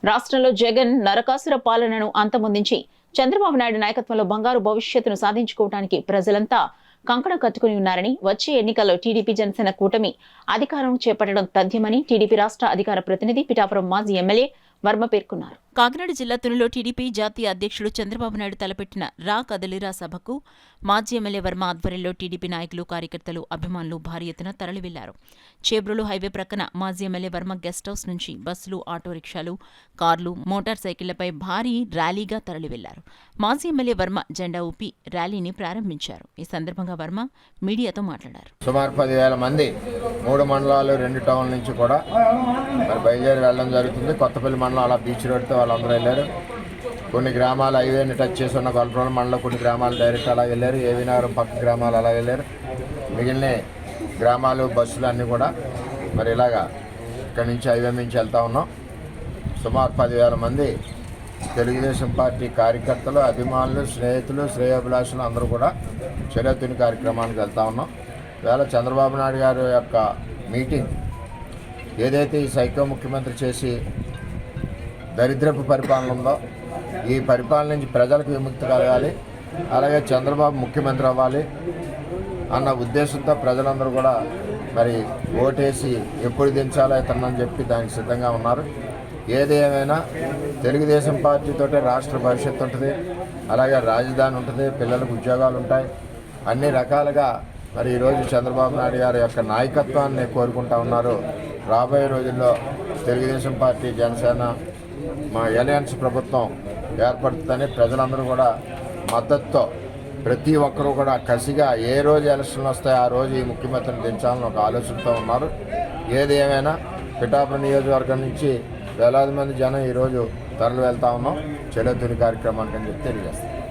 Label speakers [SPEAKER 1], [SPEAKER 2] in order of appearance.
[SPEAKER 1] రాష్ట్రంలో జగన్ నరకాసుర పాలనను అంతమొందించి చంద్రబాబు నాయుడు నాయకత్వంలో బంగారు భవిష్యత్తును సాధించుకోవడానికి ప్రజలంతా కంకణం కట్టుకుని ఉన్నారని, వచ్చే ఎన్నికల్లో టీడీపీ జనసేన కూటమి అధికారం చేపట్టడం తథ్యమని టీడీపీ రాష్ట్ర అధికార ప్రతినిధి పిఠాపురం మాజీ ఎమ్మెల్యే వర్మ పేర్కొన్నారు. కాకినాడ జిల్లా తునిలో టీడీపీ జాతీయ అధ్యక్షుడు చంద్రబాబు నాయుడు తలపెట్టిన రా కదలిరా సభకు మాజీ ఎమ్మెల్యే వర్మ ఆధ్వర్యంలో టీడీపీ నాయకులు, కార్యకర్తలు, అభిమానులు భారీ ఎత్తున తరలివెళ్లారు. చేబ్రోలు హైవే ప్రక్కన మాజీ ఎమ్మెల్యే వర్మ గెస్ట్ హౌస్ నుంచి బస్సులు, ఆటో రిక్షాలు, కార్లు, మోటార్ సైకిళ్లపై భారీ ర్యాలీగా తరలివెళ్లారు. మాజీ ఎమ్మెల్యే వర్మ జెండా ఊపి ర్యాలీని ప్రారంభించారు. ఈ సందర్భంగా వర్మ మీడియాతో మాట్లాడారు.
[SPEAKER 2] సుమారు 10,000 మంది 3 మండలాలు 2 టౌన్ల నుంచి కూడా బయలుదేరి వెళ్ళడం జరుగుతుంది. కొత్తపల్లి మండలం అలా బీచ్ రోడ్తో వాళ్ళందరూ వెళ్ళారు. కొన్ని గ్రామాలు హైవేని టచ్ చేసి ఉన్న గొల్లపురం మండలం కొన్ని గ్రామాలు డైరెక్ట్ అలా వెళ్ళారు. ఏవి నగరం పక్క గ్రామాలు అలా వెళ్ళారు. మిగిలిన గ్రామాలు బస్సులు అన్నీ కూడా మరి ఇలాగా ఇక్కడి నుంచి హైవే నుంచి వెళ్తూ ఉన్నాం. సుమారు 10,000 మంది తెలుగుదేశం పార్టీ కార్యకర్తలు, అభిమానులు, స్నేహితులు, శ్రేయోభిలాషులు అందరూ కూడా చర్యతుని కార్యక్రమానికి వెళ్తూ ఉన్నాం. ఇవాళ చంద్రబాబు నాయుడు గారి యొక్క మీటింగ్ ఏదైతే ఈ సైకో ముఖ్యమంత్రి చేసి దరిద్రపు పరిపాలన ఉందో, ఈ పరిపాలన నుంచి ప్రజలకు విముక్తి కలగాలి, అలాగే చంద్రబాబు ముఖ్యమంత్రి అవ్వాలి అన్న ఉద్దేశంతో ప్రజలందరూ కూడా మరి ఓటేసి ఎప్పుడు దించాలో ఇతనని చెప్పి దానికి సిద్ధంగా ఉన్నారు. ఏది ఏమైనా తెలుగుదేశం పార్టీతోటే రాష్ట్ర భవిష్యత్తు ఉంటుంది, అలాగే రాజధాని ఉంటుంది, పిల్లలకు ఉద్యోగాలు ఉంటాయి. అన్ని రకాలుగా మరి ఈరోజు చంద్రబాబు నాయుడు గారి యొక్క నాయకత్వాన్ని కోరుకుంటా ఉన్నారు. రాబోయే రోజుల్లో తెలుగుదేశం పార్టీ, జనసేన మా అలయన్స్ ప్రభుత్వం ఏర్పడుతుందని ప్రజలందరూ కూడా మద్దతుతో ప్రతి ఒక్కరూ కూడా కసిగా ఏ రోజు ఎలక్షన్లు వస్తాయో ఆ రోజు ఈ ముఖ్యమంత్రిని దించాలని ఒక ఆలోచనతో ఉన్నారు. ఏది ఏమైనా పిఠాపురం నియోజకవర్గం నుంచి వేలాది మంది జనం ఈరోజు తరలి వెళ్తా ఉన్నాం చర్యతుని కార్యక్రమానికి అని చెప్పి తెలియజేస్తాం.